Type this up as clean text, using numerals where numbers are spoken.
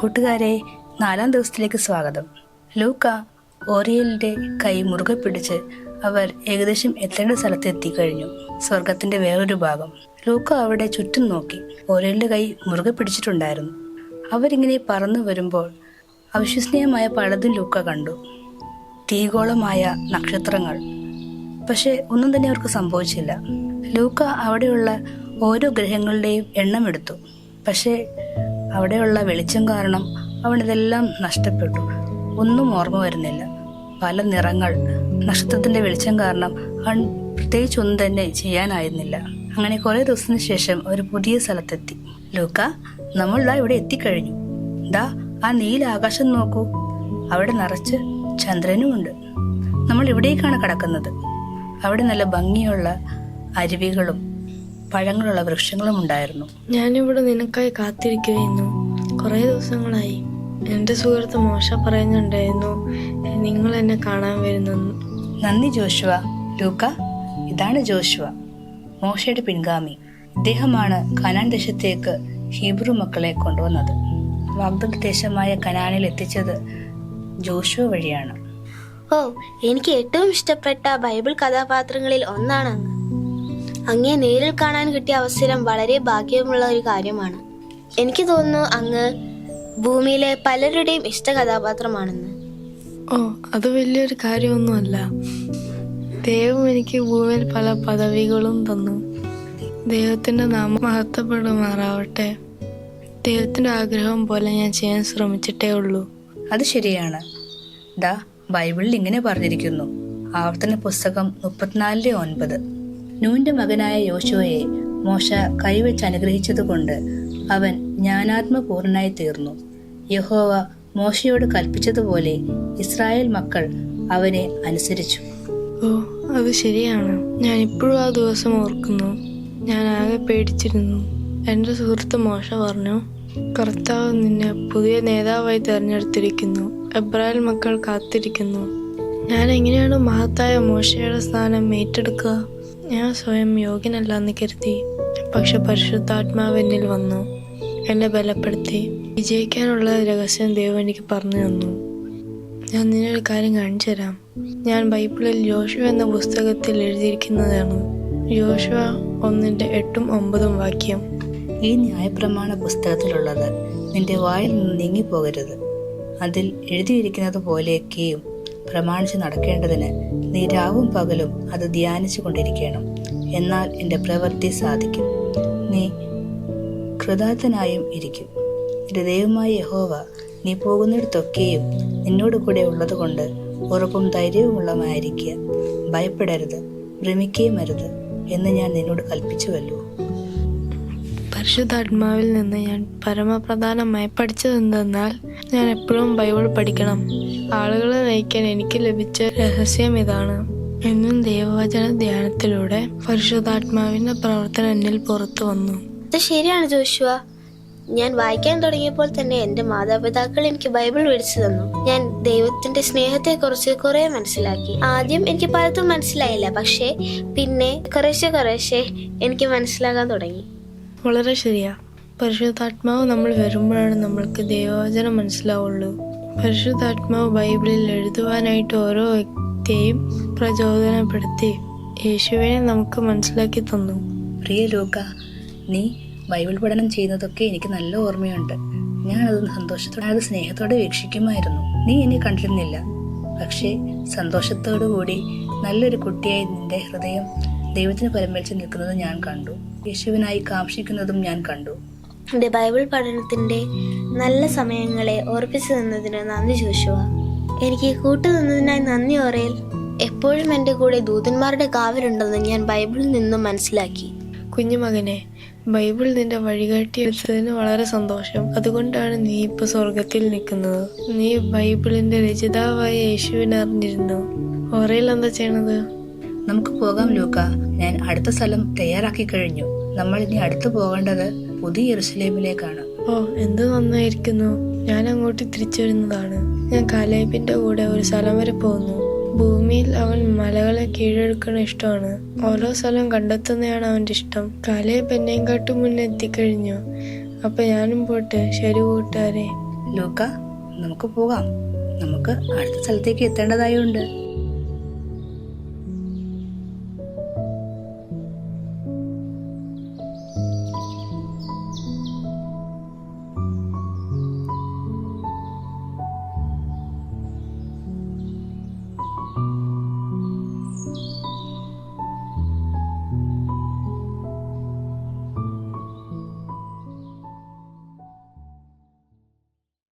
കൂട്ടുകാരെ, 4-ാം ദിവസത്തിലേക്ക് സ്വാഗതം. ലൂക്ക ഓറിയലിന്റെ കൈ മുറുകെ പിടിച്ച് അവർ ഏകദേശം എത്തേണ്ട സ്ഥലത്ത് എത്തിക്കഴിഞ്ഞു. സ്വർഗത്തിന്റെ വേറൊരു ഭാഗം. ലൂക്ക അവിടെ ചുറ്റും നോക്കി. ഓറിയലിന്റെ കൈ മുറുകെ പിടിച്ചിട്ടുണ്ടായിരുന്നു. അവരിങ്ങനെ പറന്നു വരുമ്പോൾ അവിശ്വസനീയമായ പലതും ലൂക്ക കണ്ടു. തീഗോളമായ നക്ഷത്രങ്ങൾ. പക്ഷെ ഒന്നും തന്നെ അവർക്ക് സംഭവിച്ചില്ല. ലൂക്ക അവിടെയുള്ള ഓരോ ഗ്രഹങ്ങളുടെയും എണ്ണമെടുത്തു. പക്ഷേ അവിടെയുള്ള വെളിച്ചം കാരണം അവനിതെല്ലാം നഷ്ടപ്പെട്ടു. ഒന്നും ഓർമ്മ വരുന്നില്ല. പല നിറങ്ങൾ. നക്ഷത്രത്തിന്റെ വെളിച്ചം കാരണം അവൻ പ്രത്യേകിച്ച് ഒന്നും തന്നെ ചെയ്യാനായിരുന്നില്ല. അങ്ങനെ കുറെ ദിവസത്തിന് ശേഷം ഒരു പുതിയ സ്ഥലത്തെത്തി. ലൂക്ക, നമ്മൾ ഇവിടെ എത്തിക്കഴിഞ്ഞു. ദാ ആ നീല ആകാശം നോക്കൂ. അവിടെ നിറച്ച് ചന്ദ്രനുമുണ്ട്. നമ്മൾ ഇവിടേക്കാണ് കടക്കുന്നത്. അവിടെ നല്ല ഭംഗിയുള്ള അരുവികളും പഴങ്ങളുള്ള വൃക്ഷങ്ങളും ഉണ്ടായിരുന്നു. ഞാനിവിടെ നിനക്കായി കാത്തിരിക്കുകയായിരുന്നു. കുറെ ദിവസങ്ങളായി. എന്റെ സുഹൃത്ത് മോശ പറയുന്നുണ്ടായിരുന്നു നിങ്ങൾ എന്നെ കാണാൻ വരുന്നെന്ന്. നന്ദി ജോഷുവ. ലൂക്ക, ഇതാണ് ജോഷുവ, മോശയുടെ പിൻഗാമി. ഇദ്ദേഹമാണ് കനാൻ ദേശത്തേക്ക് ഹീബ്രു മക്കളെ കൊണ്ടുവന്നത്. വാഗ്ദത്ത ദേശമായ കനാനിൽ എത്തിച്ചത് ജോഷുവ വഴിയാണ്. ഓ, എനിക്ക് ഏറ്റവും ഇഷ്ടപ്പെട്ട ബൈബിൾ കഥാപാത്രങ്ങളിൽ ഒന്നാണ് അങ്ങ്. അങ്ങേ നേരിൽ കാണാൻ കിട്ടിയ അവസരം വളരെ ഭാഗ്യമുള്ള ഒരു കാര്യമാണ്. എനിക്ക് തോന്നുന്നു അങ്ങ് ഭൂമിയിലെ പലരുടെയും ഇഷ്ട കഥാപാത്രമാണെന്ന്. ഓ, അത് വലിയൊരു കാര്യമൊന്നുമല്ല. ദൈവം എനിക്ക് ഭൂമിയിൽ പല പദവികളും തന്നു. ദൈവത്തിന്റെ നാമം മഹത്വപ്പെടുമാറാവട്ടെ. ദൈവത്തിന്റെ ആഗ്രഹം പോലെ ഞാൻ ചെയ്യാൻ ശ്രമിച്ചിട്ടേ ഉള്ളൂ. അത് ശരിയാണ്. ദാ ബൈബിളിൽ ഇങ്ങനെ പറഞ്ഞിരിക്കുന്നു. ആവർത്തന പുസ്തകം 34:9. നൂന്റെ മകനായ യോശുവയെ മോശ കൈവച്ച് അനുഗ്രഹിച്ചതുകൊണ്ട് അവൻ ജ്ഞാനാത്മപൂർണനായി തീർന്നു. യഹോവ മോശയോട് കൽപ്പിച്ചതുപോലെ ഇസ്രായേൽ മക്കൾ അവനെ അനുസരിച്ചു. ഓ, അത് ശരിയാണ്. ഞാൻ ഇപ്പോഴും ആ ദിവസം ഓർക്കുന്നു. ഞാൻ ആകെ പേടിച്ചിരുന്നു. എൻ്റെ സുഹൃത്ത് മോശ പറഞ്ഞു, കർത്താവ് നിന്നെ പുതിയ നേതാവായി തിരഞ്ഞെടുത്തിരിക്കുന്നു. എബ്രായൽ മക്കൾ കാത്തിരിക്കുന്നു. ഞാൻ എങ്ങനെയാണ് മഹത്തായ മോശയുടെ സ്ഥാനം ഏറ്റെടുക്കുക? ഞാൻ സ്വയം യോഗ്യനല്ലെന്ന് കരുതി. പക്ഷെ പരിശുദ്ധാത്മാവ് എന്നിൽ വന്നു, എന്നെ ബലപ്പെടുത്തി. വിജയിക്കാനുള്ള രഹസ്യം ദൈവം എനിക്ക് പറഞ്ഞു തന്നു. ഞാൻ നിന്നൊരു കാര്യം കാണിച്ചു തരാം. ഞാൻ ബൈബിളിൽ യോശുവ എന്ന പുസ്തകത്തിൽ എഴുതിയിരിക്കുന്നതാണ്. യോശുവ 1:8-9 വാക്യം. ഈ ന്യായപ്രമാണ പുസ്തകത്തിലുള്ളത് നിന്റെ വായിൽ നിന്ന് നീങ്ങിപ്പോകരുത്. അതിൽ എഴുതിയിരിക്കുന്നത് പോലെയൊക്കെയും പ്രമാണിച്ച് നടക്കേണ്ടതിന് നീ രാവും പകലും അത് ധ്യാനിച്ചു കൊണ്ടിരിക്കണം. എന്നാൽ എൻ്റെ പ്രവൃത്തി സാധിക്കും. നീ കൃതാർത്ഥനായും ഇരിക്കും. നിന്റെ ദൈവമായ യഹോവ നീ പോകുന്നിടത്തൊക്കെയും നിന്നോട് കൂടെ ഉള്ളത് കൊണ്ട് ഉറപ്പും ധൈര്യവുമുള്ളമായിരിക്കുക. ഭയപ്പെടരുത്, ഭ്രമിക്കുകയും അരുത് എന്ന് ഞാൻ നിന്നോട് കൽപ്പിച്ചുവല്ലോ. പരിശുദ്ധാത്മാവിൽ നിന്ന് ഞാൻ പരമപ്രധാനമായി പഠിച്ചതെന്തെന്നാൽ ഞാൻ എപ്പോഴും ബൈബിൾ പഠിക്കണം. ആളുകളെ നയിക്കാൻ എനിക്ക് ലഭിച്ച രഹസ്യം ഇതാണ്. എന്നും ദൈവവചന ധ്യാനത്തിലൂടെ പരിശുദ്ധാത്മാവിന്റെ പ്രവർത്തനം എന്നിൽ പുറത്തു വന്നു. അത് ശരിയാണ് ജോഷുവ. ഞാൻ വായിക്കാൻ തുടങ്ങിയപ്പോൾ തന്നെ എന്റെ മാതാപിതാക്കൾ എനിക്ക് ബൈബിൾ മേടിച്ചു തന്നു. ഞാൻ ദൈവത്തിന്റെ സ്നേഹത്തെ കുറിച്ച് കുറെ മനസ്സിലാക്കി. ആദ്യം എനിക്ക് പലതും മനസ്സിലായില്ല, പക്ഷേ പിന്നെ കുറേശ്ശെ എനിക്ക് മനസ്സിലാകാൻ തുടങ്ങി. വളരെ ശരിയാ. പരിശുദ്ധാത്മാവ് നമ്മൾ വരുമ്പോഴാണ് നമ്മൾക്ക് ദൈവവചനം മനസ്സിലാവുള്ളൂ. പരിശുദ്ധാത്മാവ് ബൈബിളിൽ എഴുതുവാനായിട്ട് ഓരോ വ്യക്തിയെയും പ്രചോദനപ്പെടുത്തി യേശുവിനെ നമുക്ക് മനസ്സിലാക്കി തന്നു. പ്രിയ ലൂക്ക, നീ ബൈബിൾ പഠനം ചെയ്യുന്നതൊക്കെ എനിക്ക് നല്ല ഓർമ്മയുണ്ട്. ഞാനത് സന്തോഷത്തോടെ, അത് സ്നേഹത്തോടെ വീക്ഷിക്കുമായിരുന്നു. നീ എന്നെ കണ്ടിരുന്നില്ല, പക്ഷേ സന്തോഷത്തോടു കൂടി നല്ലൊരു കുട്ടിയായി നിന്റെ ഹൃദയം ദൈവത്തിന് പരമേൽച്ച് നിൽക്കുന്നത് ഞാൻ കണ്ടു. യേശുവിനായി കാംക്ഷിക്കുന്നതും ഞാൻ കണ്ടു. എന്റെ ബൈബിൾ പഠനത്തിന്റെ നല്ല സമയങ്ങളെ ഓർപ്പിച്ചു തന്നതിന് നന്ദി ജോഷുവ. എനിക്ക് കൂട്ടുനിന്നതിനായി നന്ദി ഓറേൽ. എപ്പോഴും എൻ്റെ കൂടെ ദൂതന്മാരുടെ കാവലുണ്ടെന്ന് ഞാൻ ബൈബിളിൽ നിന്നും മനസ്സിലാക്കി. കുഞ്ഞുമകനെ, ബൈബിൾ നിന്റെ വഴികാട്ടിയെടുത്തതിന് വളരെ സന്തോഷം. അതുകൊണ്ടാണ് നീ ഇപ്പൊ സ്വർഗത്തിൽ നിൽക്കുന്നത്. നീ ബൈബിളിന്റെ രചയിതാവായ യേശുവിനെ അറിഞ്ഞിരുന്നു. ഓറേൽ എന്താ ചെയ്യണത്? നമുക്ക് പോകാം ലൂക്ക. ഞാൻ അടുത്ത സ്ഥലം തയ്യാറാക്കി കഴിഞ്ഞു. നമ്മൾ ഇനി അടുത്ത് പോകേണ്ടത് പുതിയ യെരുശലേമിലേക്കാണ്. ഓ, എന്ത് നന്നായിരിക്കുന്നു. ഞാൻ അങ്ങോട്ട് തിരിച്ചു വരുന്നതാണ്. ഞാൻ കാലേബിന്റെ കൂടെ ഒരു സ്ഥലം വരെ പോകുന്നു. ഭൂമിയിൽ അവൻ മലകളെ കീഴടക്കണ ഇഷ്ടമാണ്. ഓരോ സ്ഥലം കണ്ടെത്തുന്നതാണ് അവന്റെ ഇഷ്ടം. കാലേബ് എന്നെയും കാട്ടും മുന്നേ എത്തിക്കഴിഞ്ഞു. അപ്പൊ ഞാനും പോട്ടെ. ശരി കൂട്ടുകാരെ. ലൂക്ക, നമുക്ക് പോകാം. നമുക്ക് അടുത്ത സ്ഥലത്തേക്ക് എത്തേണ്ടതായുണ്ട്.